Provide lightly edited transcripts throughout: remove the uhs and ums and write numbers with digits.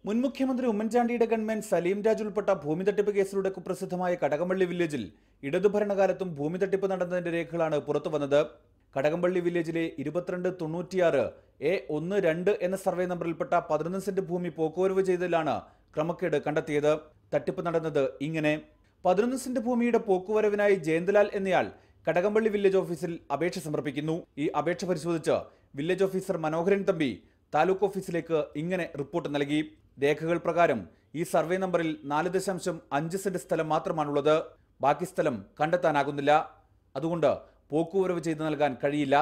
മുൻ മുഖ്യമന്ത്രി ഉമ്മൻചാണ്ടിയുടെ ഗൺമാൻ സലീം രാജ് ഉൾപ്പെട്ട ഭൂമി തട്ടിപ്പ് കേസിലൂടെ കുപ്രസിദ്ധമായ കടകംപള്ളി വില്ലേജിൽ ഇടതു ഭരണകാലത്തും ഭൂമി തട്ടിപ്പ് നടന്നതിന്റെ രേഖകളാണ് പുറത്തുവന്നത്. കടകംപള്ളി വില്ലേജിലെ 2296A12 എന്ന സർവേ നമ്പറിൽപ്പെട്ട 11 സെന്റ് ഭൂമി പോക്കുവരവ് ചെയ്തതിലാണ് ക്രമക്കേട് കണ്ടെത്തിയത്. തട്ടിപ്പ് നടന്നത് ഇങ്ങനെ: 11 സെന്റ് ഭൂമിയുടെ പോക്കുവരവിനായി ജയന്തലാൽ എന്നയാൾ കടകംപള്ളി വില്ലേജ് ഓഫീസിൽ അപേക്ഷ സമർപ്പിക്കുന്നു. ഈ അപേക്ഷ പരിശോധിച്ച് വില്ലേജ് ഓഫീസർ മനോഹരൻ തമ്പി താലൂക്ക് ഓഫീസിലേക്ക് ഇങ്ങനെ റിപ്പോർട്ട് നൽകി. രേഖകൾ പ്രകാരം ഈ സർവേ നമ്പറിൽ 4.5 സെന്റ് സ്ഥലം മാത്രമാണുള്ളത്. ബാക്കി സ്ഥലം കണ്ടെത്താനാകുന്നില്ല. അതുകൊണ്ട് പോക്കുവരവ് ചെയ്തു നൽകാൻ കഴിയില്ല.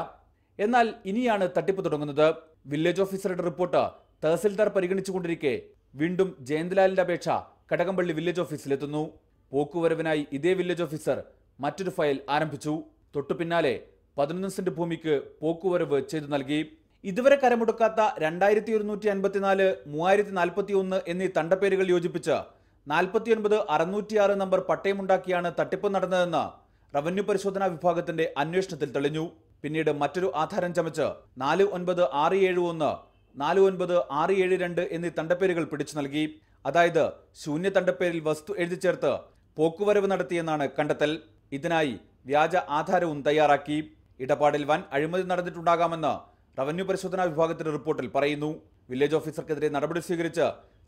എന്നാൽ ഇനിയാണ് തട്ടിപ്പ് തുടങ്ങുന്നത്. വില്ലേജ് ഓഫീസറുടെ റിപ്പോർട്ട് തഹസിൽദാർ പരിഗണിച്ചുകൊണ്ടിരിക്കെ വീണ്ടും ജയന്തലാലിന്റെ അപേക്ഷ കടകംപള്ളി വില്ലേജ് ഓഫീസിലെത്തുന്നു. പോക്കുവരവിനായി ഇതേ വില്ലേജ് ഓഫീസർ മറ്റൊരു ഫയൽ ആരംഭിച്ചു. തൊട്ടു പിന്നാലെ 11 സെന്റ് ഭൂമിക്ക് പോക്കുവരവ് ചെയ്തു നൽകി. ഇതുവരെ കരമുടക്കാത്ത 2154, 3041 എന്നീ തണ്ടപ്പേരുകൾ യോജിപ്പിച്ച് 49,606 നമ്പർ പട്ടയമുണ്ടാക്കിയാണ് തട്ടിപ്പ് നടന്നതെന്ന് റവന്യൂ പരിശോധനാ വിഭാഗത്തിന്റെ അന്വേഷണത്തിൽ തെളിഞ്ഞു. പിന്നീട് മറ്റൊരു ആധാരം ചമച്ച് 49671, 49672 എന്നീ തണ്ടപ്പേരുകൾ പിടിച്ചു നൽകി. അതായത് ശൂന്യ തണ്ടപ്പേരിൽ വസ്തു എഴുതി ചേർത്ത് പോക്കുവരവ് നടത്തിയെന്നാണ് കണ്ടെത്തൽ. ഇതിനായി വ്യാജ ആധാരവും തയ്യാറാക്കി. ഇടപാടിൽ വൻ അഴിമതി നടന്നിട്ടുണ്ടാകാമെന്ന് റവന്യൂ പരിശോധനാ വിഭാഗത്തിന്റെ റിപ്പോർട്ടിൽ പറയുന്നു. വില്ലേജ് ഓഫീസർക്കെതിരെ നടപടി സ്വീകരിച്ച്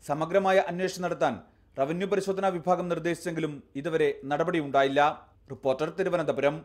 സമഗ്രമായ അന്വേഷണം നടത്താൻ റവന്യൂ പരിശോധനാ വിഭാഗം നിർദ്ദേശിച്ചെങ്കിലും ഇതുവരെ നടപടിയുണ്ടായില്ല. റിപ്പോർട്ടർ, തിരുവനന്തപുരം.